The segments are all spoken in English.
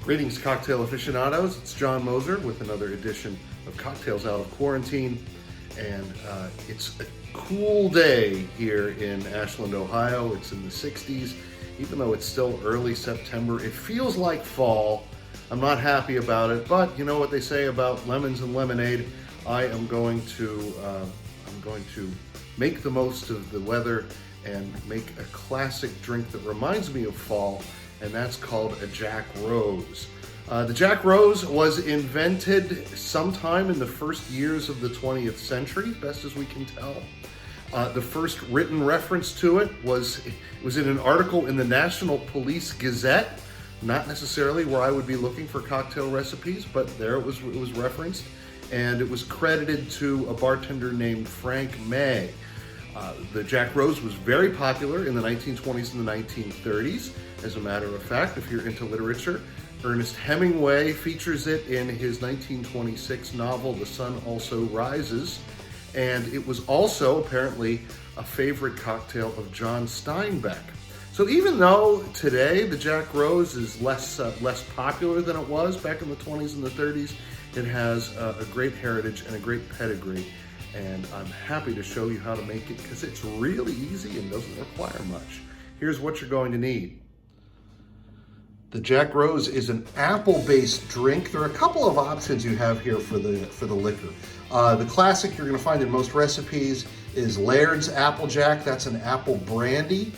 Greetings, cocktail aficionados. It's John Moser with another edition of Cocktails Out of Quarantine. And it's a cool day here in Ashland, Ohio. It's in the 60s. Even though it's still early September, it feels like fall. I'm not happy about it, but you know what they say about lemons and lemonade. I am going to make the most of the weather and make a classic drink that reminds me of fall, and that's called a Jack Rose. The Jack Rose was invented sometime in the first years of the 20th century, best as we can tell. The first written reference to it was in an article in the National Police Gazette, not necessarily where I would be looking for cocktail recipes, but there it was referenced, and it was credited to a bartender named Frank May. The Jack Rose was very popular in the 1920s and the 1930s. As a matter of fact, if you're into literature, Ernest Hemingway features it in his 1926 novel, The Sun Also Rises. And it was also apparently a favorite cocktail of John Steinbeck. So even though today the Jack Rose is less popular than it was back in the 20s and the 30s, it has a great heritage and a great pedigree. And I'm happy to show you how to make it because it's really easy and doesn't require much. Here's what you're going to need. The Jack Rose is an apple-based drink. There are a couple of options you have here for the liquor. The classic you're going to find in most recipes is Laird's Applejack. That's an apple brandy.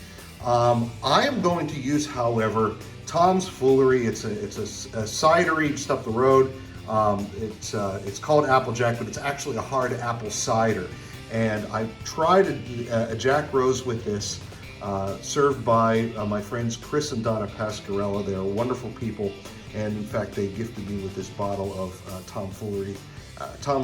I am going to use, however, Tom's Foolery. It's a cidery just up the road. It's called Applejack, but it's actually a hard apple cider. And I tried a Jack Rose with this, served by my friends Chris and Donna Pascarella. They are wonderful people, and in fact, they gifted me with this bottle of Tom's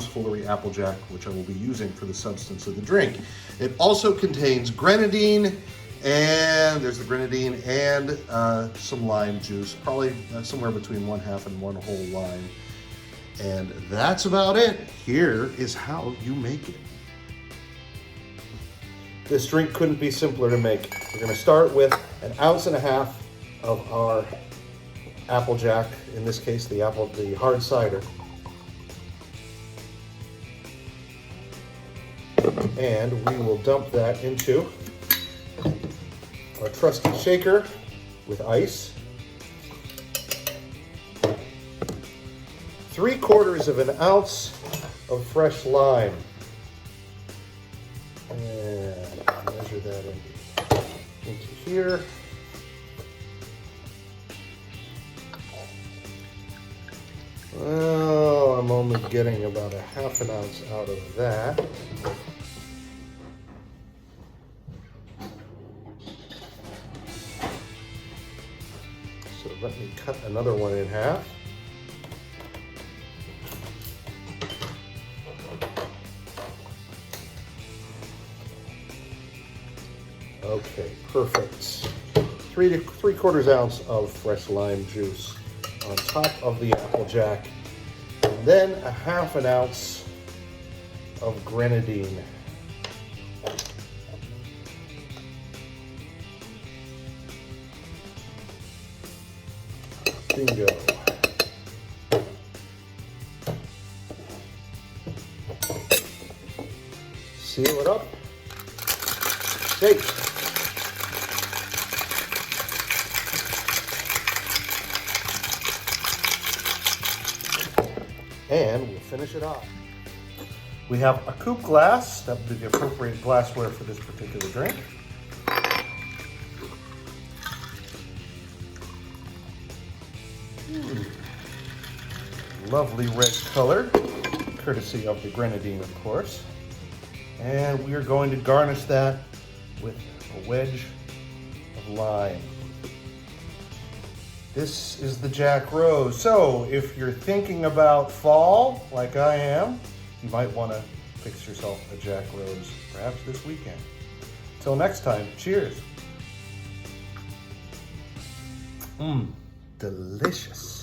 Foolery Applejack, which I will be using for the substance of the drink. It also contains grenadine, and there's the grenadine, and some lime juice, probably somewhere between 1/2 and 1 whole lime. And that's about it. Here is how you make it. This drink couldn't be simpler to make. We're going to start with 1.5 ounces of our Applejack, in this case the hard cider. And we will dump that into our trusty shaker with ice. 3/4 ounce of fresh lime. And measure that into here. Well, I'm only getting about 1/2 ounce out of that. So let me cut another one in half. Okay, perfect. 3/4 ounce of fresh lime juice on top of the Applejack, and then 1/2 ounce of grenadine. Bingo. Seal it up. Shake. And we'll finish it off. We have a coupe glass. That would be the appropriate glassware for this particular drink. Lovely red color, courtesy of the grenadine, of course. And we are going to garnish that with a wedge of lime. This is the Jack Rose. So if you're thinking about fall, like I am, you might want to fix yourself a Jack Rose, perhaps this weekend. Till next time, cheers. Delicious.